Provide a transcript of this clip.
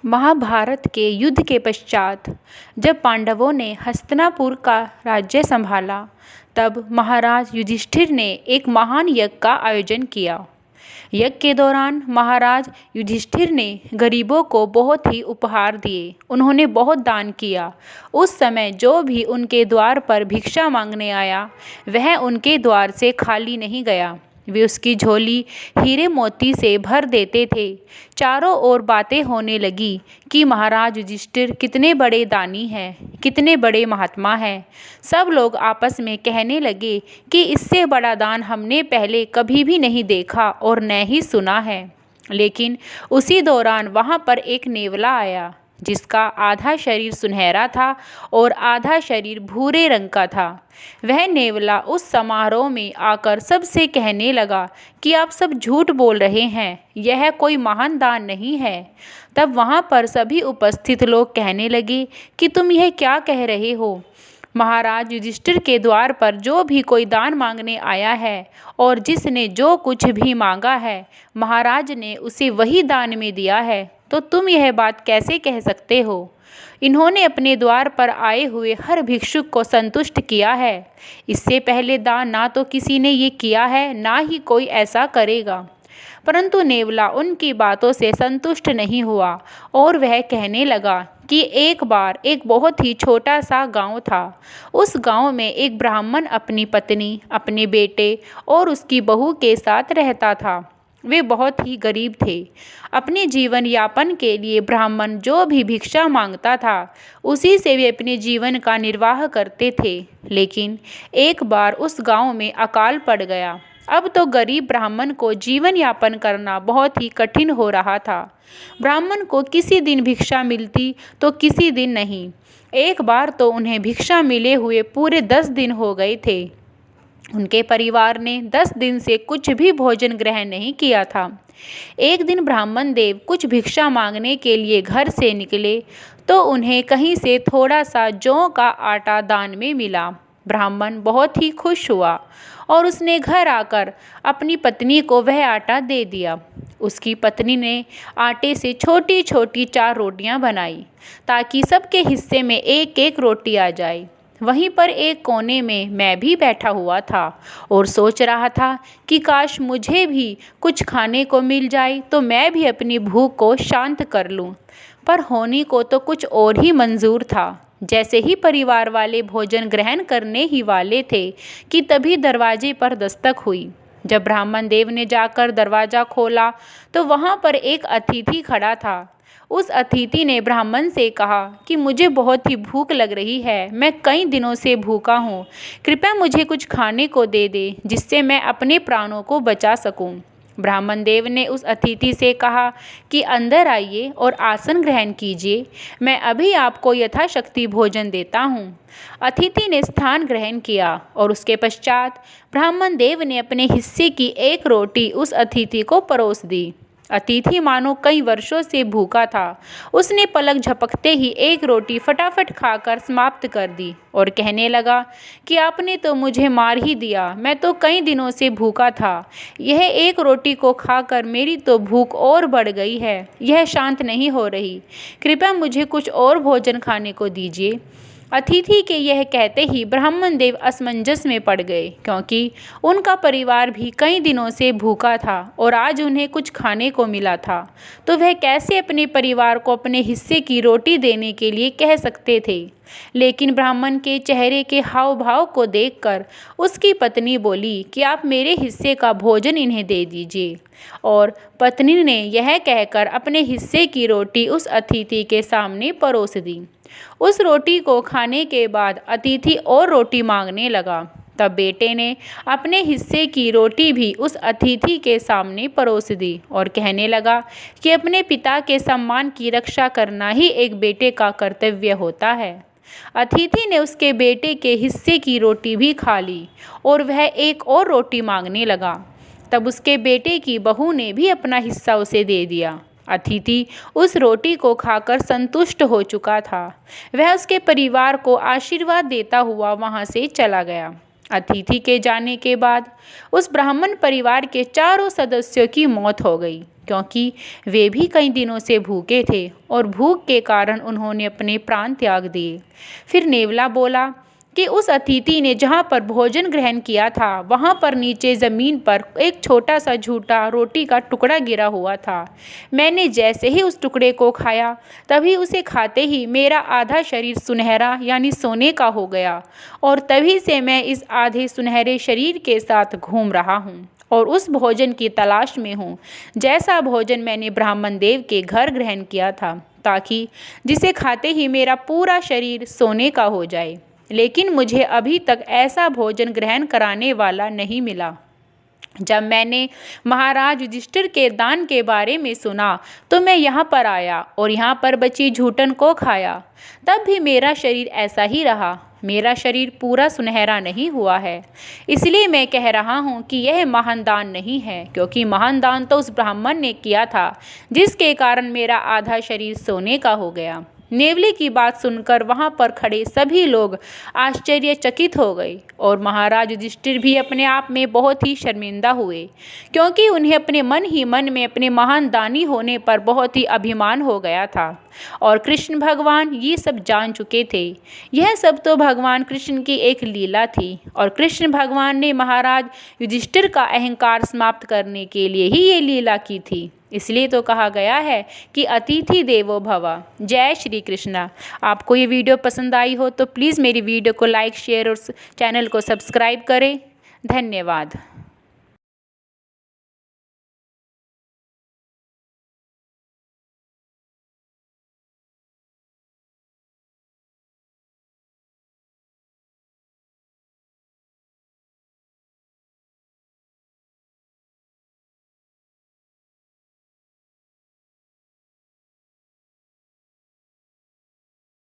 महाभारत के युद्ध के पश्चात जब पांडवों ने हस्तिनापुर का राज्य संभाला, तब महाराज युधिष्ठिर ने एक महान यज्ञ का आयोजन किया। यज्ञ के दौरान महाराज युधिष्ठिर ने गरीबों को बहुत ही उपहार दिए। उन्होंने बहुत दान किया। उस समय जो भी उनके द्वार पर भिक्षा मांगने आया, वह उनके द्वार से खाली नहीं गया। वे उसकी झोली हीरे मोती से भर देते थे। चारों ओर बातें होने लगी कि महाराज युधिष्ठिर कितने बड़े दानी हैं, कितने बड़े महात्मा हैं। सब लोग आपस में कहने लगे कि इससे बड़ा दान हमने पहले कभी भी नहीं देखा और न ही सुना है। लेकिन उसी दौरान वहाँ पर एक नेवला आया, जिसका आधा शरीर सुनहरा था और आधा शरीर भूरे रंग का था। वह नेवला उस समारोह में आकर सबसे कहने लगा कि आप सब झूठ बोल रहे हैं, यह कोई महान दान नहीं है। तब वहाँ पर सभी उपस्थित लोग कहने लगे कि तुम यह क्या कह रहे हो। महाराज युधिष्ठिर के द्वार पर जो भी कोई दान मांगने आया है और जिसने जो कुछ भी मांगा है, महाराज ने उसे वही दान में दिया है, तो तुम यह बात कैसे कह सकते हो। इन्होंने अपने द्वार पर आए हुए हर भिक्षुक को संतुष्ट किया है। इससे पहले दान ना तो किसी ने ये किया है, ना ही कोई ऐसा करेगा। परंतु नेवला उनकी बातों से संतुष्ट नहीं हुआ और वह कहने लगा कि एक बार एक बहुत ही छोटा सा गांव था। उस गांव में एक ब्राह्मण अपनी पत्नी, अपने बेटे और उसकी बहू के साथ रहता था। वे बहुत ही गरीब थे। अपने जीवन यापन के लिए ब्राह्मण जो भी भिक्षा मांगता था, उसी से वे अपने जीवन का निर्वाह करते थे। लेकिन एक बार उस गांव में अकाल पड़ गया। अब तो गरीब ब्राह्मण को जीवन यापन करना बहुत ही कठिन हो रहा था। ब्राह्मण को किसी दिन भिक्षा मिलती तो किसी दिन नहीं। एक बार तो उन्हें भिक्षा मिले हुए पूरे 10 दिन हो गए थे। उनके परिवार ने 10 दिन से कुछ भी भोजन ग्रहण नहीं किया था। एक दिन ब्राह्मण देव कुछ भिक्षा मांगने के लिए घर से निकले तो उन्हें कहीं से थोड़ा सा जौ का आटा दान में मिला। ब्राह्मण बहुत ही खुश हुआ और उसने घर आकर अपनी पत्नी को वह आटा दे दिया। उसकी पत्नी ने आटे से छोटी छोटी 4 रोटियां बनाई ताकि सबके हिस्से में एक एक रोटी आ जाए। वहीं पर एक कोने में मैं भी बैठा हुआ था और सोच रहा था कि काश मुझे भी कुछ खाने को मिल जाए तो मैं भी अपनी भूख को शांत कर लूं। पर होनी को तो कुछ और ही मंजूर था। जैसे ही परिवार वाले भोजन ग्रहण करने ही वाले थे कि तभी दरवाजे पर दस्तक हुई। जब ब्राह्मण देव ने जाकर दरवाज़ा खोला तो वहाँ पर एक अतिथि खड़ा था। उस अतिथि ने ब्राह्मण से कहा कि मुझे बहुत ही भूख लग रही है, मैं कई दिनों से भूखा हूँ, कृपया मुझे कुछ खाने को दे दे जिससे मैं अपने प्राणों को बचा सकूँ। ब्राह्मण देव ने उस अतिथि से कहा कि अंदर आइए और आसन ग्रहण कीजिए, मैं अभी आपको यथाशक्ति भोजन देता हूँ। अतिथि ने स्थान ग्रहण किया और उसके पश्चात ब्राह्मण देव ने अपने हिस्से की एक रोटी उस अतिथि को परोस दी। अतिथि मानो कई वर्षों से भूखा था। उसने पलक झपकते ही एक रोटी फटाफट खाकर समाप्त कर दी और कहने लगा कि आपने तो मुझे मार ही दिया, मैं तो कई दिनों से भूखा था। यह एक रोटी को खाकर मेरी तो भूख और बढ़ गई है, यह शांत नहीं हो रही, कृपया मुझे कुछ और भोजन खाने को दीजिए। अतिथि के यह कहते ही ब्राह्मण देव असमंजस में पड़ गए, क्योंकि उनका परिवार भी कई दिनों से भूखा था और आज उन्हें कुछ खाने को मिला था, तो वह कैसे अपने परिवार को अपने हिस्से की रोटी देने के लिए कह सकते थे। लेकिन ब्राह्मण के चेहरे के हाव भाव को देखकर उसकी पत्नी बोली कि आप मेरे हिस्से का भोजन इन्हें दे दीजिए। और पत्नी ने यह कहकर अपने हिस्से की रोटी उस अतिथि के सामने परोस दी। उस रोटी को खाने के बाद अतिथि और रोटी मांगने लगा। तब बेटे ने अपने हिस्से की रोटी भी उस अतिथि के सामने परोस दी और कहने लगा कि अपने पिता के सम्मान की रक्षा करना ही एक बेटे का कर्तव्य होता है। अतिथि ने उसके बेटे के हिस्से की रोटी भी खा ली और वह एक और रोटी मांगने लगा। तब उसके बेटे की बहू ने भी अपना हिस्सा उसे दे दिया। अतिथि उस रोटी को खाकर संतुष्ट हो चुका था। वह उसके परिवार को आशीर्वाद देता हुआ वहां से चला गया। अतिथि के जाने के बाद उस ब्राह्मण परिवार के चारों सदस्यों की मौत हो गई, क्योंकि वे भी कई दिनों से भूखे थे और भूख के कारण उन्होंने अपने प्राण त्याग दिए। फिर नेवला बोला कि उस अतिथि ने जहाँ पर भोजन ग्रहण किया था वहाँ पर नीचे ज़मीन पर एक छोटा सा झूठा रोटी का टुकड़ा गिरा हुआ था। मैंने जैसे ही उस टुकड़े को खाया तभी उसे खाते ही मेरा आधा शरीर सुनहरा यानी सोने का हो गया, और तभी से मैं इस आधे सुनहरे शरीर के साथ घूम रहा हूँ और उस भोजन की तलाश में हूँ जैसा भोजन मैंने ब्राह्मण देव के घर ग्रहण किया था, ताकि जिसे खाते ही मेरा पूरा शरीर सोने का हो जाए। लेकिन मुझे अभी तक ऐसा भोजन ग्रहण कराने वाला नहीं मिला। जब मैंने महाराज युधिष्ठिर के दान के बारे में सुना तो मैं यहाँ पर आया और यहाँ पर बची झूठन को खाया। तब भी मेरा शरीर ऐसा ही रहा, मेरा शरीर पूरा सुनहरा नहीं हुआ है। इसलिए मैं कह रहा हूँ कि यह महान दान नहीं है, क्योंकि महान दान तो उस ब्राह्मण ने किया था जिसके कारण मेरा आधा शरीर सोने का हो गया। नेवले की बात सुनकर वहाँ पर खड़े सभी लोग आश्चर्यचकित हो गए और महाराज युधिष्ठिर भी अपने आप में बहुत ही शर्मिंदा हुए, क्योंकि उन्हें अपने मन ही मन में अपने महान दानी होने पर बहुत ही अभिमान हो गया था। और कृष्ण भगवान ये सब जान चुके थे। यह सब तो भगवान कृष्ण की एक लीला थी और कृष्ण भगवान ने महाराज युधिष्ठिर का अहंकार समाप्त करने के लिए ही ये लीला की थी। इसलिए तो कहा गया है कि अतिथि देवो भव। जय श्री कृष्णा। आपको ये वीडियो पसंद आई हो तो प्लीज़ मेरी वीडियो को लाइक, शेयर और चैनल को सब्सक्राइब करें। धन्यवाद।